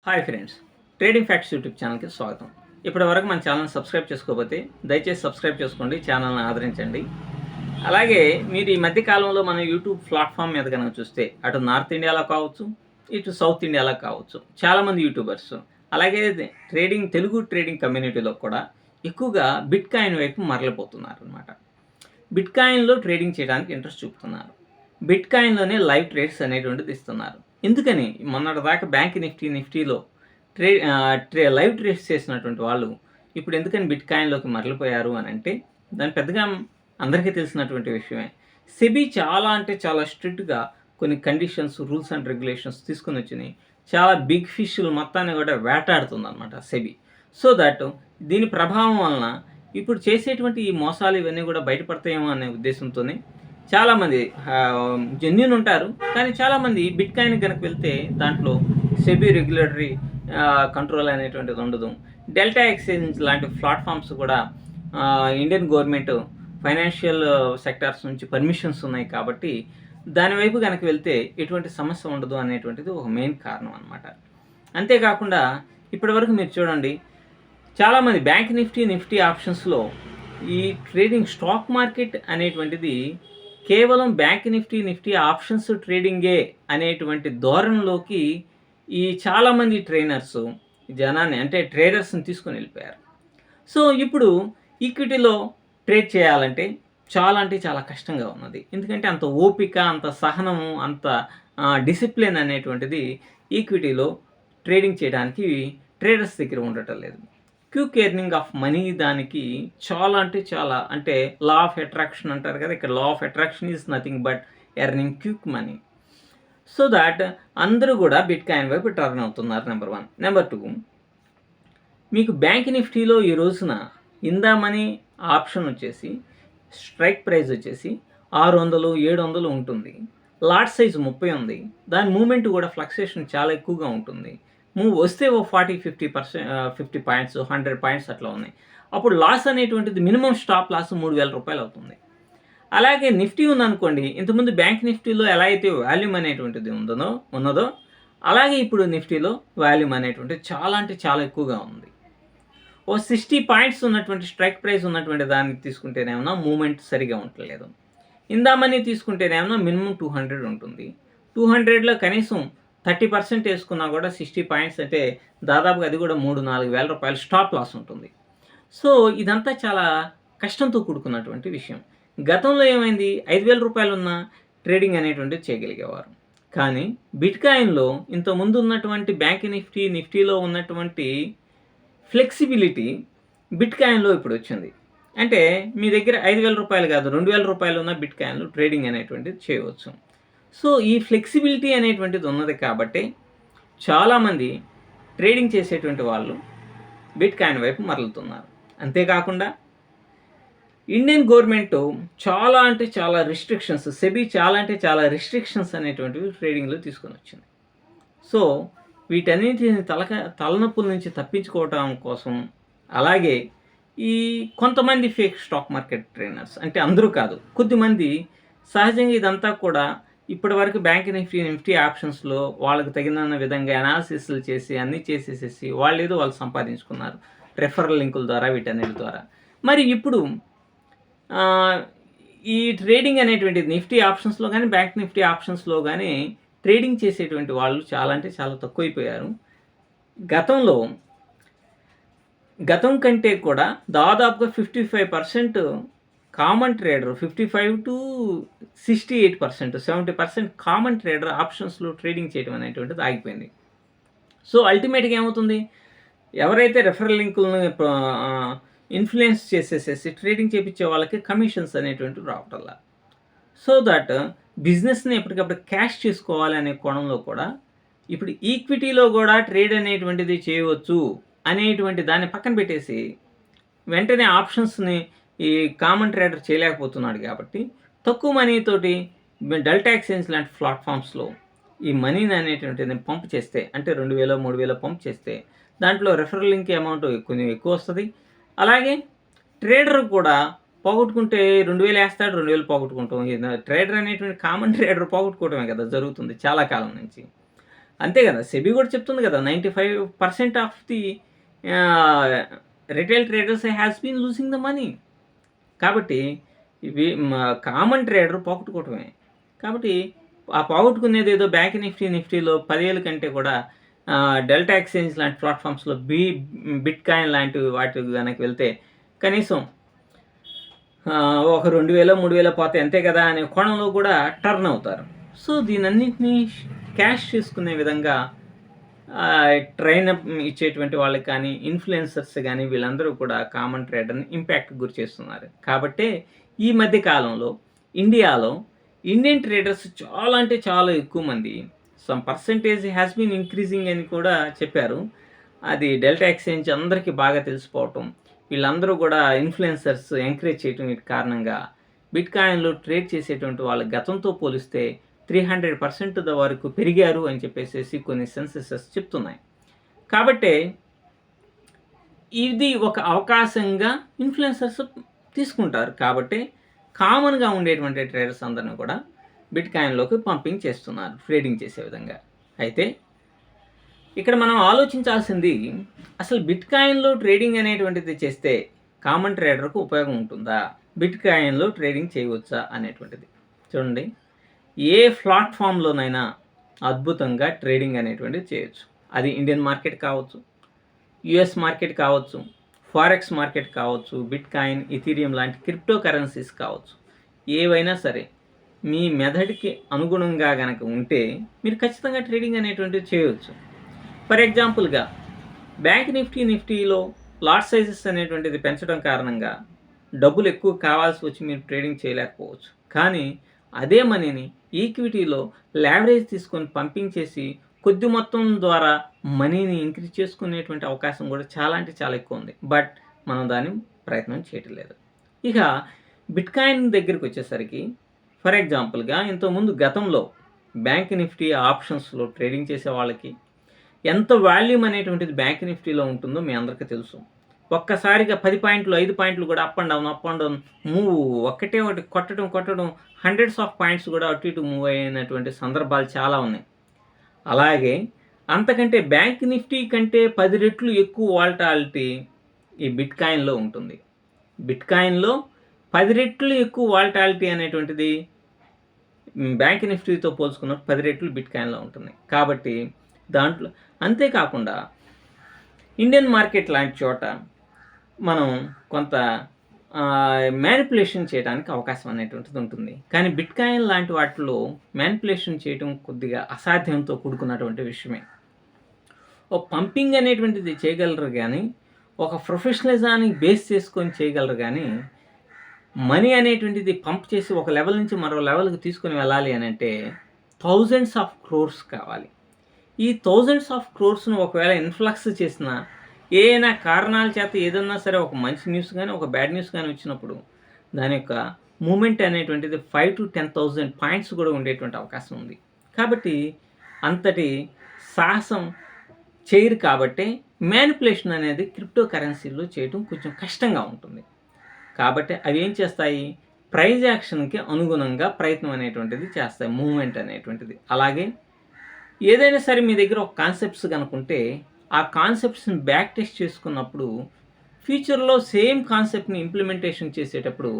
Hi friends, trading facts YouTube ఛానల్కి స్వాగతం. ఇప్పటివరకు మన ఛానల్ సబ్స్క్రైబ్ చేసుకోకపోతే దయచేసి సబ్స్క్రైబ్ చేసుకోండి, ఛానల్ని ఆదరించండి. అలాగే మీరు ఈ మధ్య కాలంలో మన యూట్యూబ్ ప్లాట్ఫామ్ మీద కనుక చూస్తే అటు నార్త్ ఇండియాలో కావచ్చు, ఇటు సౌత్ ఇండియాలో కావచ్చు, చాలామంది యూట్యూబర్స్ అలాగే తెలుగు ట్రేడింగ్ కమ్యూనిటీలో కూడా ఎక్కువగా బిట్ కాయిన్ వైపు మరలిపోతున్నారు అనమాట. బిట్ కాయిన్లో ట్రేడింగ్ చేయడానికి ఇంట్రెస్ట్ చూపుతున్నారు. బిట్ కాయిన్లోనే లైవ్ ట్రేడ్స్ అనేటువంటిది ఇస్తున్నారు. ఎందుకని మొన్నటి దాకా బ్యాంక్ నిఫ్టీలో లైవ్ ట్రేడ్స్ చేసినటువంటి వాళ్ళు ఇప్పుడు ఎందుకని బిట్ కాయిన్లోకి మరలిపోయారు అని అంటే, దాని పెద్దగా అందరికీ తెలిసినటువంటి విషయమే. సెబీ చాలా అంటే చాలా స్ట్రిక్ట్గా కొన్ని కండిషన్స్, రూల్స్ అండ్ రెగ్యులేషన్స్ తీసుకుని వచ్చినాయి. చాలా బిగ్ ఫిష్లు మొత్తాన్ని కూడా వేటాడుతుంది అనమాట సెబీ. సో దట్ దీని ప్రభావం వలన ఇప్పుడు చేసేటువంటి ఈ మోసాలు ఇవన్నీ కూడా బయటపడతాయేమో అనే ఉద్దేశంతోనే చాలామంది జెన్యూన్ ఉంటారు, కానీ చాలామంది బిట్ కాయిన్ కనుక వెళ్తే దాంట్లో సెబీ రెగ్యులేటరీ కంట్రోల్ అనేటువంటిది ఉండదు. డెల్టా ఎక్స్చేంజ్ లాంటి ప్లాట్ఫామ్స్ కూడా ఇండియన్ గవర్నమెంట్ ఫైనాన్షియల్ సెక్టార్స్ నుంచి పర్మిషన్స్ ఉన్నాయి కాబట్టి దానివైపు కనుక వెళ్తే ఎటువంటి సమస్య ఉండదు అనేటువంటిది ఒక మెయిన్ కారణం అనమాట. అంతేకాకుండా ఇప్పటివరకు మీరు చూడండి, చాలామంది బ్యాంక్ నిఫ్టీ ఆప్షన్స్లో ఈ ట్రేడింగ్ స్టాక్ మార్కెట్ అనేటువంటిది కేవలం బ్యాంక్ నిఫ్టీ ఆప్షన్స్ ట్రేడింగే అనేటువంటి ధోరణిలోకి ఈ చాలామంది ట్రైనర్స్ జనాన్ని అంటే ట్రేడర్స్ని తీసుకొని వెళ్ళిపోయారు. సో ఇప్పుడు ఈక్విటీలో ట్రేడ్ చేయాలంటే చాలా కష్టంగా ఉన్నది. ఎందుకంటే అంత ఓపిక, అంత సహనము, అంత డిసిప్లిన్ అనేటువంటిది ఈక్విటీలో ట్రేడింగ్ చేయడానికి ట్రేడర్స్ దగ్గర ఉండటం లేదు. క్విక్ ఎర్నింగ్ ఆఫ్ మనీ దానికి చాలా అంటే లా ఆఫ్ అట్రాక్షన్ అంటారు కదా, ఇక్కడ law of attraction is nothing but earning quick money. So that అందరూ కూడా బిట్ కాయిన్ వైపు టర్న్ అవుతున్నారు. నెంబర్ 1. నెంబర్ 2, మీకు బ్యాంక్ నిఫ్టీలో ఈ రోజున ఇందా మనీ ఆప్షన్ వచ్చేసి స్ట్రైక్ ప్రైస్ వచ్చేసి 600, 700 ఉంటుంది. లాట్ సైజు 30 ఉంది. దాని మూమెంట్ కూడా ఫ్లక్చుయేషన్ చాలా ఎక్కువగా ఉంటుంది. మూవ్ వస్తే ఓ 40-50%, 50 పాయింట్స్, 100 పాయింట్స్ అట్లా ఉన్నాయి. అప్పుడు లాస్ అనేటువంటిది మినిమం స్టాప్ లాస్ 3,000 రూపాయలు అవుతుంది. అలాగే నిఫ్టీ ఉందనుకోండి, ఇంతకుముందు బ్యాంక్ నిఫ్టీలో ఎలా అయితే వాల్యూమ్ అనేటువంటిది ఉన్నదో అలాగే ఇప్పుడు నిఫ్టీలో వాల్యూమ్ అనేటువంటిది చాలా ఎక్కువగా ఉంది. ఓ 60 పాయింట్స్ ఉన్నటువంటి స్ట్రైక్ ప్రైస్ ఉన్నటువంటి దాన్ని తీసుకుంటేనేమన్నా మూమెంట్ సరిగా ఉండలేదు. ఇందామని తీసుకుంటేనేమన్నా మినిమం 200 ఉంటుంది. 200లో కనీసం 30% వేసుకున్నా కూడా 60 పాయింట్స్ అంటే దాదాపుగా అది కూడా 3-4 వేల రూపాయలు స్టాప్ లాస్ ఉంటుంది. సో ఇదంతా చాలా కష్టంతో కూడుకున్నటువంటి విషయం. గతంలో ఏమైంది, 5,000 రూపాయలు ఉన్న ట్రేడింగ్ అనేటువంటిది చేయగలిగేవారు. కానీ బిట్ కాయిన్లో ఇంతకుముందు ఉన్నటువంటి బ్యాంక్ నిఫ్టీలో ఉన్నటువంటి ఫ్లెక్సిబిలిటీ బిట్ కాయిన్లో ఇప్పుడు వచ్చింది. అంటే మీ దగ్గర 5,000 రూపాయలు కాదు, 2,000 రూపాయలు ఉన్న బిట్ కాయిన్లో ట్రేడింగ్ అనేటువంటిది చేయవచ్చు. సో ఈ ఫ్లెక్సిబిలిటీ అనేటువంటిది ఉన్నది కాబట్టి చాలామంది ట్రేడింగ్ చేసేటువంటి వాళ్ళు బిట్ కాయిన్ వైపు మరలుతున్నారు. అంతేకాకుండా ఇండియన్ గవర్నమెంట్ చాలా రిస్ట్రిక్షన్స్, సెబీ చాలా రిస్ట్రిక్షన్స్ అనేటువంటివి ట్రేడింగ్లో తీసుకొని వచ్చింది. సో వీటన్నిటిని తలనొప్పుల నుంచి తప్పించుకోవటం కోసం, అలాగే ఈ కొంతమంది ఫేక్ స్టాక్ మార్కెట్ ట్రైనర్స్, అంటే అందరూ కాదు, కొద్దిమంది సహజంగా ఇదంతా కూడా ఇప్పటివరకు బ్యాంక్ నిఫ్టీ ఆప్షన్స్లో వాళ్ళకి తగిన విధంగా అనాలిసిస్లు చేసి అన్నీ చేసేసేసి వాళ్ళు సంపాదించుకున్నారు రెఫరల్ లింకుల ద్వారా, వీటన్నిటి ద్వారా. మరి ఇప్పుడు ఈ ట్రేడింగ్ అనేటువంటిది నిఫ్టీ ఆప్షన్స్లో కానీ బ్యాంక్ నిఫ్టీ ఆప్షన్స్లో కానీ ట్రేడింగ్ చేసేటువంటి వాళ్ళు చాలా తక్కువైపోయారు. గతం కంటే కూడా దాదాపుగా 55% కామన్ ట్రేడర్, 55-68%, 70% కామన్ ట్రేడర్ ఆప్షన్స్లో ట్రేడింగ్ చేయడం అనేటువంటిది ఆగిపోయింది. సో అల్టిమేట్గా ఏమవుతుంది, ఎవరైతే రెఫరల్ లింకులను ఇన్ఫ్లుయెన్స్ చేసేసేసి ట్రేడింగ్ చేయించే వాళ్ళకి కమిషన్స్ అనేటువంటివి రావటల్లా. సో దట్ బిజినెస్ని ఎప్పటికప్పుడు క్యాష్ చేసుకోవాలి అనే కోణంలో కూడా ఇప్పుడు ఈక్విటీలో కూడా ట్రేడ్ అనేటువంటిది చేయవచ్చు అనేటువంటి దాన్ని పక్కన పెట్టేసి వెంటనే ఆప్షన్స్ని ఈ కామన్ ట్రేడర్ చేయలేకపోతున్నాడు కాబట్టి తక్కువ మనీతోటి డెల్టా ఎక్స్చేంజ్ లాంటి ప్లాట్ఫామ్స్లో ఈ మనీని అనేటువంటిది పంప్ చేస్తే, అంటే 2,000-3,000 పంప్ చేస్తే దాంట్లో రెఫరల్ లింక్ అమౌంట్ కొంచెం ఎక్కువ వస్తుంది. అలాగే ట్రేడర్ కూడా పోగొట్టుకుంటే 2,000 వేస్తాడు, 2,000 పోగొట్టుకుంటాం. ట్రేడర్ అనేటువంటి కామన్ ట్రేడర్ పోగొట్టుకోవడమే కదా జరుగుతుంది చాలా కాలం నుంచి. అంతే కదా, సెబీ కూడా చెప్తుంది కదా, 95% of the retail traders has been losing the money. కాబట్టి ఇవి కామన్ ట్రేడర్ పోగొట్టుకోవటమే. కాబట్టి ఆ పోగొట్టుకునేది ఏదో బ్యాంక్ నిఫ్టీలో 10,000 కంటే కూడా డెల్టా ఎక్స్చేంజ్ లాంటి ప్లాట్ఫామ్స్లో బిట్ కాయిన్ లాంటి వాటి కనుక వెళ్తే కనీసం ఒక 2,000 3,000 పోతాయి అంతే కదా అనే కోణంలో కూడా టర్న్ అవుతారు. సో దీనన్నింటినీ క్యాష్ చేసుకునే విధంగా ట్రైనప్ ఇచ్చేటువంటి వాళ్ళకి కానీ, ఇన్ఫ్లుయెన్సర్స్ కానీ వీళ్ళందరూ కూడా కామన్ ట్రేడర్ని ఇంపాక్ట్ గురి చేస్తున్నారు. కాబట్టే ఈ మధ్య కాలంలో ఇండియాలో ఇండియన్ ట్రేడర్స్ చాలా అంటే చాలా ఎక్కువ మంది, some percentage has been increasing అని కూడా చెప్పారు. అది డెల్టా ఎక్స్చేంజ్ అందరికీ బాగా తెలిసిపోవటం, వీళ్ళందరూ కూడా ఇన్ఫ్లుయెన్సర్స్ ఎంకరేజ్ చేయటం వీటి కారణంగా బిట్ కాయిన్లో ట్రేడ్ చేసేటువంటి వాళ్ళ గతంతో పోలిస్తే 300% వరకు పెరిగారు అని చెప్పేసి కొన్ని సెన్సెసెస్ చెప్తున్నాయి. కాబట్టే ఇది ఒక అవకాశంగా ఇన్ఫ్లుయెన్సర్స్ తీసుకుంటారు. కాబట్టి కామన్గా ఉండేటువంటి ట్రేడర్స్ అందరిని కూడా బిట్ కాయిన్లోకి పంపింగ్ చేస్తున్నారు ట్రేడింగ్ చేసే విధంగా. అయితే ఇక్కడ మనం ఆలోచించాల్సింది, అసలు బిట్ కాయిన్లో ట్రేడింగ్ అనేటువంటిది చేస్తే కామన్ ట్రేడర్కు ఉపయోగం ఉంటుందా, బిట్ కాయిన్లో ట్రేడింగ్ చేయవచ్చా అనేటువంటిది. చూడండి, ఏ ప్లాట్ఫామ్లోనైనా అద్భుతంగా ట్రేడింగ్ అనేటువంటిది చేయొచ్చు. అది ఇండియన్ మార్కెట్ కావచ్చు, యుఎస్ మార్కెట్ కావచ్చు, ఫారెక్స్ మార్కెట్ కావచ్చు, బిట్ కాయిన్, ఇథీరియం లాంటి క్రిప్టో కరెన్సీస్ కావచ్చు. ఏవైనా సరే మీ మెథడ్కి అనుగుణంగా కనుక ఉంటే మీరు ఖచ్చితంగా ట్రేడింగ్ అనేటువంటిది చేయవచ్చు. ఫర్ ఎగ్జాంపుల్గా బ్యాంక్ నిఫ్టీలో లాట్ సైజెస్ అనేటువంటిది పెంచడం కారణంగా డబ్బులు ఎక్కువ కావాల్సి వచ్చి మీరు ట్రేడింగ్ చేయలేకపోవచ్చు. కానీ అదే మనీని ఈక్విటీలో లావరేజ్ తీసుకొని పంపింగ్ చేసి కొద్ది మొత్తం ద్వారా మనీని ఇంక్రీజ్ చేసుకునేటువంటి అవకాశం కూడా చాలా అంటే చాలా ఎక్కువ ఉంది. బట్ మనం దాన్ని ప్రయత్నం చేయటం లేదు. ఇక బిట్ కాయిన్ దగ్గరికి వచ్చేసరికి, ఫర్ ఎగ్జాంపుల్గా ఇంతకుముందు గతంలో బ్యాంక్ నిఫ్టీ ఆప్షన్స్లో ట్రేడింగ్ చేసే వాళ్ళకి ఎంత వాల్యూమ్ అనేటువంటిది బ్యాంక్ నిఫ్టీలో ఉంటుందో మీ అందరికీ తెలుసు. ఒక్కసారిగా 10 పాయింట్లు 5 పాయింట్లు కూడా అప్ అండ్ డౌన్ మూవ్, ఒకటి కొట్టడం హండ్రెడ్స్ ఆఫ్ పాయింట్స్ కూడా అటు ఇటు మూవ్ అయినటువంటి సందర్భాలు చాలా ఉన్నాయి. అలాగే అంతకంటే బ్యాంక్ నిఫ్టీ కంటే 10 రెట్లు ఎక్కువ వాలటాలిటీ ఈ బిట్ కాయిన్లో ఉంటుంది. బిట్ కాయిన్లో 10 రెట్లు ఎక్కువ వాలటాలిటీ అనేటువంటిది బ్యాంక్ నిఫ్టీతో పోల్చుకున్నప్పుడు 10 రెట్లు బిట్ కాయిన్లో ఉంటుంది. కాబట్టి దాంట్లో అంతేకాకుండా ఇండియన్ మార్కెట్ లాంటి చోట మనం కొంత మ్యానిపులేషన్ చేయడానికి అవకాశం అనేటువంటిది ఉంటుంది. కానీ బిట్ కాయిన్ లాంటి వాటిలో మ్యానిపులేషన్ చేయడం కొద్దిగా అసాధ్యంతో కూడుకున్నటువంటి విషయమే. ఒక పంపింగ్ అనేటువంటిది చేయగలరు కానీ, ఒక ప్రొఫెషనలిజాన్ని బేస్ చేసుకొని చేయగలరు కానీ, మనీ అనేటువంటిది పంప్ చేసి ఒక లెవెల్ నుంచి మరో లెవెల్కి తీసుకొని వెళ్ళాలి అని అంటే థౌజండ్స్ ఆఫ్ క్రోర్స్ కావాలి. ఈ థౌజండ్స్ ఆఫ్ క్రోర్స్ను ఒకవేళ ఇన్ఫ్లక్స్ చేసిన ఏదైనా కారణాల చేత ఏదన్నా సరే ఒక మంచి న్యూస్ కానీ ఒక బ్యాడ్ న్యూస్ కానీ వచ్చినప్పుడు దాని యొక్క మూమెంట్ అనేటువంటిది 5,000 to 10,000 పాయింట్స్ కూడా ఉండేటువంటి అవకాశం ఉంది. కాబట్టి అంతటి సాహసం చేయరు. కాబట్టి మ్యానిపులేషన్ అనేది క్రిప్టో కరెన్సీలో చేయడం కొంచెం కష్టంగా ఉంటుంది. కాబట్టి అవి ఏం చేస్తాయి, ప్రైజ్ యాక్షన్కి అనుగుణంగా ప్రయత్నం అనేటువంటిది చేస్తాయి, మూమెంట్ అనేటువంటిది. అలాగే ఏదైనా సరే మీ దగ్గర ఒక కాన్సెప్ట్స్ కనుకుంటే ఆ కాన్సెప్ట్స్ని బ్యాక్ టెస్ట్ చేసుకున్నప్పుడు ఫ్యూచర్లో సేమ్ కాన్సెప్ట్ని ఇంప్లిమెంటేషన్ చేసేటప్పుడు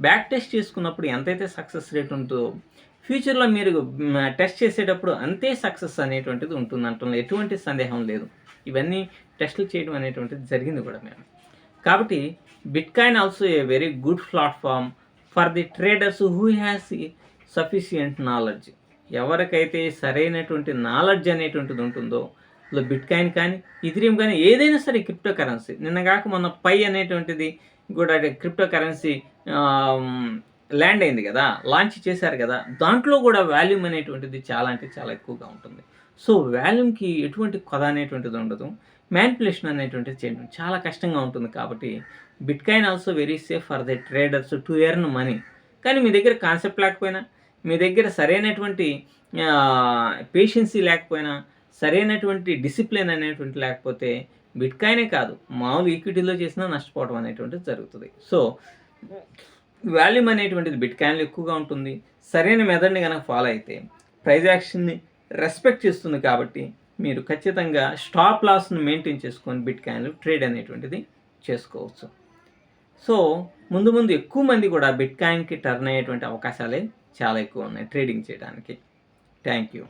బ్యాక్ టెస్ట్ చేసుకున్నప్పుడు ఎంతైతే సక్సెస్ రేట్ ఉంటుందో ఫ్యూచర్లో మీరు టెస్ట్ చేసేటప్పుడు అంతే సక్సెస్ అనేటువంటిది ఉంటుందంటే ఎటువంటి సందేహం లేదు. ఇవన్నీ టెస్టులు చేయడం అనేటువంటిది జరిగింది కూడా మేము. కాబట్టి bit coin also a very good platform for the traders who has sufficient knowledge. ఎవరికైతే సరైనటువంటి నాలెడ్జ్ అనేటువంటిది ఉంటుందో, బిట్ కాయిన్ కానీ ఇథీరియం కానీ ఏదైనా సరే క్రిప్టో కరెన్సీ, నిన్నగాక మొన్న పై అనేటువంటిది కూడా క్రిప్టో కరెన్సీ ల్యాండ్ అయింది కదా, లాంచ్ చేశారు కదా, దాంట్లో కూడా వాల్యూమ్ అనేటువంటిది చాలా అంటే చాలా ఎక్కువగా ఉంటుంది. సో వాల్యూమ్కి ఎటువంటి కొద అనేటువంటిది ఉండదు, మ్యానిపులేషన్ అనేటువంటిది చేయడం చాలా కష్టంగా ఉంటుంది. కాబట్టి bit coin also very safe for the traders to earn money. కానీ మీ దగ్గర కాన్సెప్ట్ లేకపోయినా, మీ దగ్గర సరైనటువంటి పేషెన్సీ లేకపోయినా, సరైనటువంటి డిసిప్లిన్ అనేటువంటి లేకపోతే బిట్ కాయినే కాదు మామూలు ఈక్విటీలో చేసినా నష్టపోవడం అనేటువంటిది జరుగుతుంది. సో వాల్యూమ్ అనేటువంటిది బిట్ కాయిన్లో ఎక్కువగా ఉంటుంది. సరైన మెథడ్ని కనుక ఫాలో అయితే, ప్రైజ్ యాక్షన్ని రెస్పెక్ట్ ఇస్తుంది కాబట్టి మీరు ఖచ్చితంగా స్టాప్ లాస్ను మెయింటైన్ చేసుకొని బిట్కాయిన్లో ట్రేడ్ అనేటువంటిది చేసుకోవచ్చు. సో ముందు ముందు ఎక్కువ మంది కూడా బిట్కాయిన్కి టర్న్ అయ్యేటువంటి అవకాశాలే చాలా ఎక్కువ ఉన్నాయి ట్రేడింగ్ చేయడానికి. Thank you.